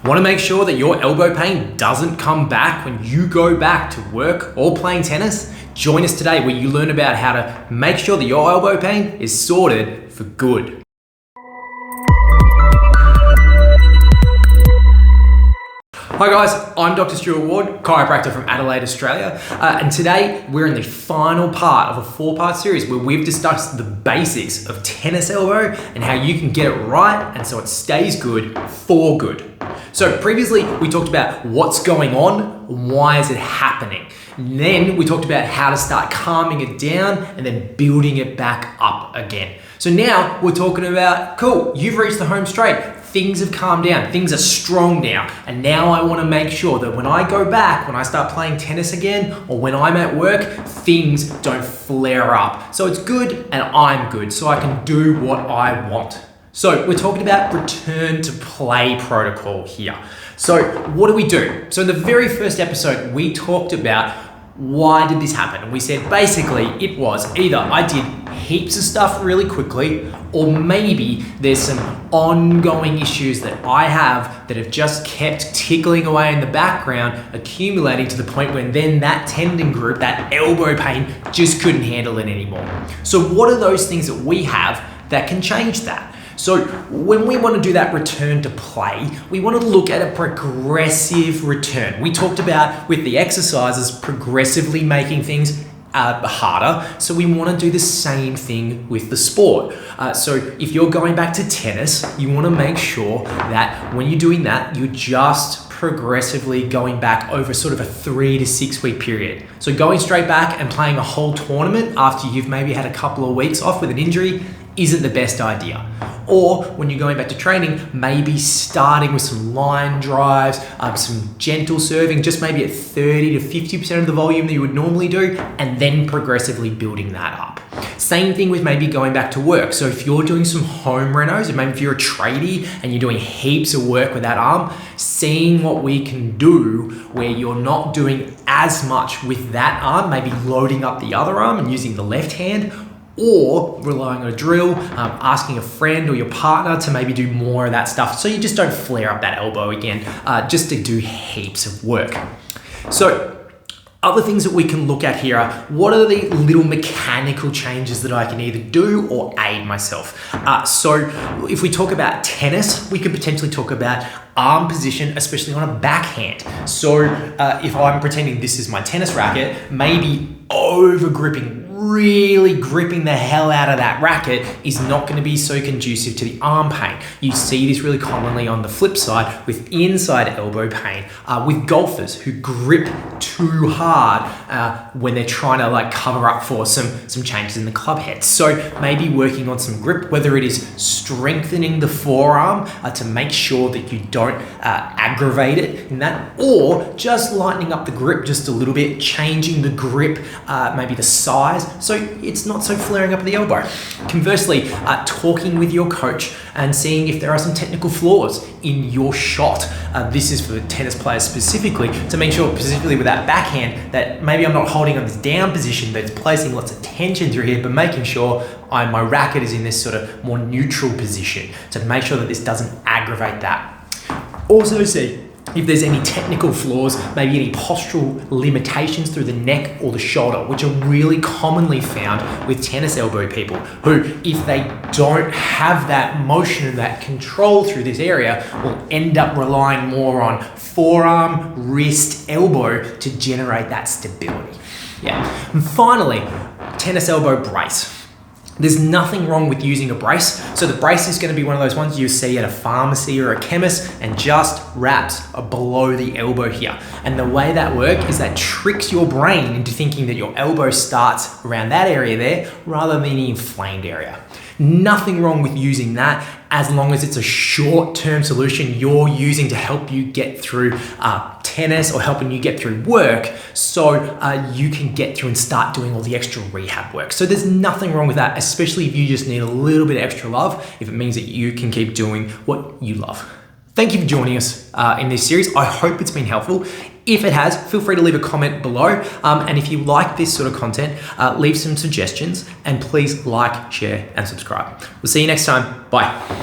Want to make sure that your elbow pain doesn't come back when you go back to work or playing tennis? Join us today where you learn about how to make sure that your elbow pain is sorted for good. Hi guys, I'm Dr. Stewart Ward, chiropractor from Adelaide, Australia, and today we're in the final part of a 4-part series where we've discussed the basics of tennis elbow and how you can get it right and so it stays good for good. So previously we talked about what's going on, why is it happening. And then we talked about how to start calming it down and then building it back up again. So now we're talking about, cool, you've reached the home straight. Things have calmed down, things are strong now. And now I want to make sure that when I go back, when I start playing tennis again, or when I'm at work, things don't flare up. So it's good and I'm good, so I can do what I want. So we're talking about return to play protocol here. So what do we do? So in the very first episode, we talked about why did this happen? And we said basically it was either I did heaps of stuff really quickly, or maybe there's some ongoing issues that I have that have just kept tickling away in the background, accumulating to the point when then that tendon group, that elbow pain, just couldn't handle it anymore. So what are those things that we have that can change that? So when we want to do that return to play, we want to look at a progressive return. We talked about with the exercises progressively making things harder. So we want to do the same thing with the sport. So if you're going back to tennis, you want to make sure that when you're doing that, you're just progressively going back over sort of a 3 to 6 week period. So going straight back and playing a whole tournament after you've maybe had a couple of weeks off with an injury isn't the best idea. Or when you're going back to training, maybe starting with some line drives, some gentle serving, just maybe at 30 to 50% of the volume that you would normally do, and then progressively building that up. Same thing with maybe going back to work. So if you're doing some home renos, and maybe if you're a tradie and you're doing heaps of work with that arm, seeing what we can do where you're not doing as much with that arm, maybe loading up the other arm and using the left hand, or relying on a drill, asking a friend or your partner to maybe do more of that stuff so you just don't flare up that elbow again, just to do heaps of work. So other things that we can look at here are what are the little mechanical changes that I can either do or aid myself. So if we talk about tennis, we could potentially talk about arm position, especially on a backhand. So if I'm pretending this is my tennis racket, maybe over gripping, really gripping the hell out of that racket is not going to be so conducive to the arm pain. You see this really commonly on the flip side with inside elbow pain, with golfers who grip too hard when they're trying to like cover up for some changes in the club head. So maybe working on some grip, whether it is strengthening the forearm to make sure that you don't aggravate it in that, or just lightening up the grip just a little bit, changing the grip, maybe the size, so it's not so flaring up at the elbow. Conversely, talking with your coach and seeing if there are some technical flaws in your shot. This is for tennis players specifically, to make sure specifically with that backhand that maybe I'm not holding on this down position, but it's placing lots of tension through here, but making sure my racket is in this sort of more neutral position to make sure that this doesn't aggravate that. Also see if there's any technical flaws, maybe any postural limitations through the neck or the shoulder, which are really commonly found with tennis elbow people who, if they don't have that motion and that control through this area, will end up relying more on forearm, wrist, elbow to generate that stability. Yeah. And finally, tennis elbow brace. There's nothing wrong with using a brace. So the brace is going to be one of those ones you see at a pharmacy or a chemist and just wraps below the elbow here. And the way that works is that tricks your brain into thinking that your elbow starts around that area there rather than the inflamed area. Nothing wrong with using that as long as it's a short-term solution you're using to help you get through tennis or helping you get through work so you can get through and start doing all the extra rehab work. So there's nothing wrong with that, especially if you just need a little bit of extra love, if it means that you can keep doing what you love. Thank you for joining us in this series. I hope it's been helpful. If it has, feel free to leave a comment below. And if you like this sort of content, leave some suggestions and please like, share, and subscribe. We'll see you next time. Bye.